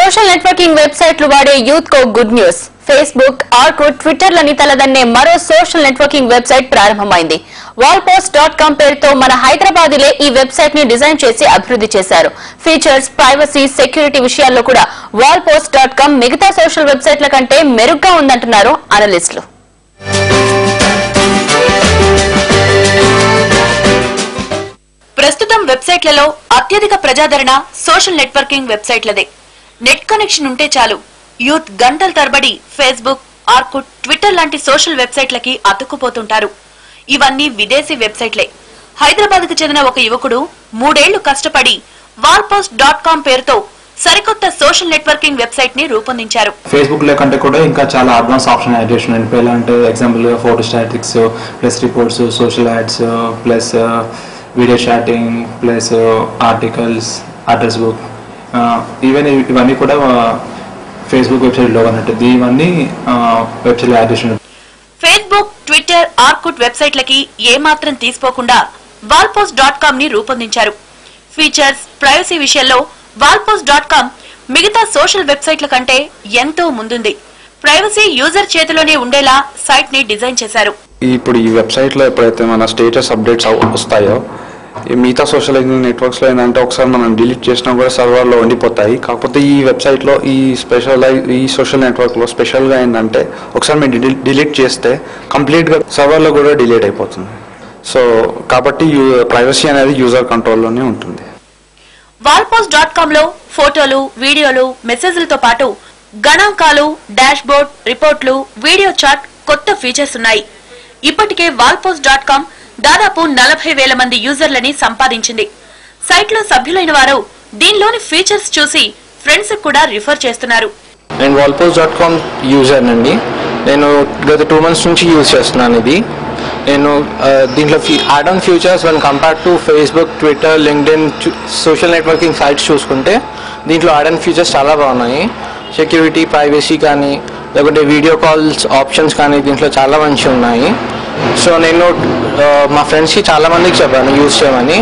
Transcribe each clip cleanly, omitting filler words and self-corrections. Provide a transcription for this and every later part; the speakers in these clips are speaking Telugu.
సోషల్ నెట్వర్కింగ్ వెబ్సైట్లు వాడే యూత్ కో గుడ్ న్యూస్. ఫేస్బుక్, ఆర్కుట్, ట్విట్టర్లని తలదన్నే మరో సోషల్ నెట్వర్కింగ్ వెబ్సైట్ ప్రారంభమైంది. wallpost.com పేరుతో మన హైదరాబాద్లే ఈ వెబ్సైట్ ని డిజైన్ చేసి అభివృద్ధి చేశారు. ఫీచర్స్, ప్రైవసీ, సెక్యూరిటీ విషయాల్లో కూడా wallpost.com మిగతా సోషల్ వెబ్సైట్ల కంటే మెరుగ్గా ఉందంటున్నారు అనలిస్టులు. ప్రస్తుతం వెబ్సైట్లలో అత్యధిక ప్రజాదరణ సోషల్ నెట్వర్కింగ్ వెబ్సైట్లదే. నెట్ కనెక్షన్ ఉంటే చాలు యూత్ గంటల తరబడి ఫేస్బుక్, ఆర్కుట్, ట్విట్టర్ లాంటి సోషల్ వెబ్సైట్లకి అతుక్కుపోతుంటారు. ఇవన్నీ విదేశీ వెబ్సైట్లే. హైదరాబాద్ కు చెందిన ఒక యువకుడు 3 ఏళ్లు కష్టపడి wallpost.com పేరుతో సరికొత్త సోషల్ నెట్వర్కింగ్ వెబ్సైట్ ని రూపొందించారు. ఫేస్బుక్ లో కంటే కూడా ఇంకా చాలా అడ్వాన్స్ ఆప్షన్ యాడ్ చేస్తున్నాయి. ఎలాంటి ఎగ్జాంపుల్ గా photo statics plus reports, social ads plus video chatting plus articles, address book, ఇవన్నీ కూడా ఫేస్బుక్ వెబ్సైట్ లో ఉన్నట్టు ఇవన్నీ వెబ్సైట్ యాడ్ చేస్తున్నారు. ఫేస్బుక్, ట్విట్టర్, ఆర్కుట్ వెబ్సైట్లకి ఏమాత్రం తీసుకోకుండా wallpost.com ని రూపొందించారు. ఫీచర్స్, ప్రైవసీ విషయాల్లో wallpost.com మిగతా సోషల్ వెబ్సైట్ల కంటే ఎంతో ముందుంది. ప్రైవసీ యూజర్ చేతిలోనే ఉండేలా సైట్ ని డిజైన్ చేశారు. ఇప్పుడు ఈ వెబ్సైట్ లో ఎప్పుడైతే మన స్టేటస్ అప్డేట్స్ వస్తాయో మిగతా సోషల్ నెట్వర్క్స్ లో ఏంటంటే ఒకసారి మనం డిలీట్ చేసినా కూడా సర్వర్ లో ఉండిపోతాయి. కాకపోతే ఈ వెబ్సైట్ లో ఈ సోషల్ నెట్వర్క్ లో స్పెషల్ గా ఏంటంటే ఒకసారి మీరు డిలీట్ చేస్తే కంప్లీట్ గా సర్వర్ లో కూడా డిలీట్ అయిపోతుంది. సో కాబట్టి ప్రైవసీ అనేది యూజర్ కంట్రోల్ లోనే ఉంటుంది. wallpost.com లో ఫోటోలు, వీడియోలు, మెసేజ్లతో పాటు గణాంకాలు, డాష్ బోర్డ్, రిపోర్ట్లు, వీడియో చాట్, కొత్త ఫీచర్స్ ఉన్నాయి. ఇప్పటికే wallpost.com దాదాపు 40,000 మంది యూజర్లని సంపాదించింది. సైట్ లో సభ్యులైన వారు దీనిలోని ఫీచర్స్ చూసి ఫ్రెండ్స్ కూడా రిఫర్ చేస్తున్నారు. నేను wallpost.com యూజర్ నండి. నేను గత 2 months నుంచి యూజ్ చేస్తున్నాను ఇది. నేను దీంట్లో add on features when compare to Facebook, Twitter, LinkedIn social networking sites చూసుకుంటే దీంట్లో యాడ్ ఆన్ ఫీచర్స్ చాలా బాగున్నాయి. సెక్యూరిటీ, ప్రైవసీ కానీ లేకుంటే వీడియో కాల్స్ ఆప్షన్స్ కానీ దీంట్లో చాలా మంచిగా ఉన్నాయి. సో నేను మా ఫ్రెండ్స్ కి చాలా మందికి చెప్పాను యూజ్ చేయమని.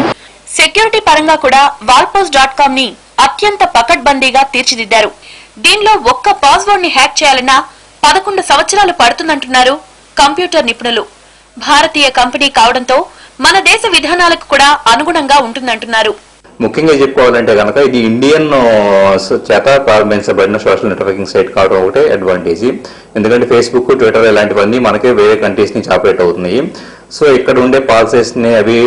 సెక్యూరిటీ పరంగా కూడా wallpost.com ని అత్యంత పకడ్బందీగా తీర్చిదిద్దారు. దీనిలో ఒక్క పాస్వర్డ్ ని హ్యాక్ చేయాలన్నా 11 సంవత్సరాలు పడుతుందంటున్నారు కంప్యూటర్ నిపుణులు. భారతీయ కంపెనీ కావడంతో మన దేశ విధానాలకు కూడా అనుగుణంగా ఉంటుందంటున్నారు. ముఖ్యంగా చెప్పుకోవాలంటే కనుక ఇది ఇండియన్ చేత ప్రారంభించబడిన సోషల్ నెట్వర్కింగ్ సైట్ కావడం ఒకటే అడ్వాంటేజ్. ఎందుకంటే ఫేస్బుక్, ట్విట్టర్ ఇలాంటివన్నీ మనకే వేరే కంట్రీస్ నుంచి ఆపరేట్ అవుతున్నాయి. సో ఇక్కడ ఉండే పాలసీస్ ని అవి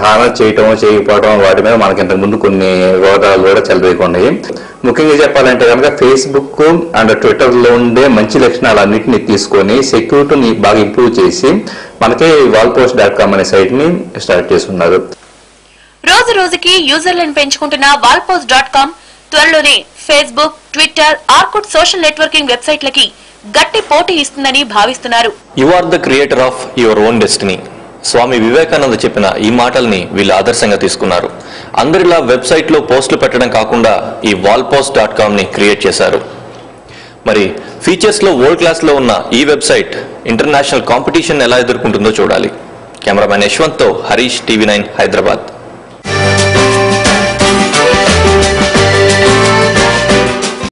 హానర్ చేయటం, చేయకపోవడం వాటి మీద మనకి ఇంతకుముందు కొన్ని వివాదాలు కూడా చెలరేగున్నాయి. ముఖ్యంగా చెప్పాలంటే కనుక ఫేస్బుక్ అండ్ ట్విట్టర్ లో ఉండే మంచి లక్షణాలు అన్నింటినీ తీసుకొని సెక్యూరిటీని బాగా ఇంప్రూవ్ చేసి మనకి wallpost.com అనే సైట్ ని స్టార్ట్ చేస్తున్నారు. రోజు రోజుకి యూజర్లను పెంచుకుంటున్న wallpost.com త్వరలోనే Facebook, Twitter, Orkut social networking వెబ్సైట్లకి గట్టి పోటీ ఇస్తుందని భావిస్తున్నారు. You are the creator of your own destiny. Swami Vivekananda చెప్పిన ఈ మాటల్ని వీళ్ళు ఆదర్శంగా తీసుకున్నారు. అందరిలా వెబ్సైట్ లో పోస్టులు పెట్టడం కాకుండా ఈ wallpost.com ని క్రియేట్ చేశారు. మరి ఫీచర్స్ లో వరల్డ్ క్లాస్ లో ఉన్న ఈ వెబ్సైట్ ఇంటర్నేషనల్ కాంపిటీషన్ ఎలా ఎదుర్కొంటుందో చూడాలి. కెమెరామెన్ యశ్వంత్ తో హరీష్, TV9 హైదరాబాద్.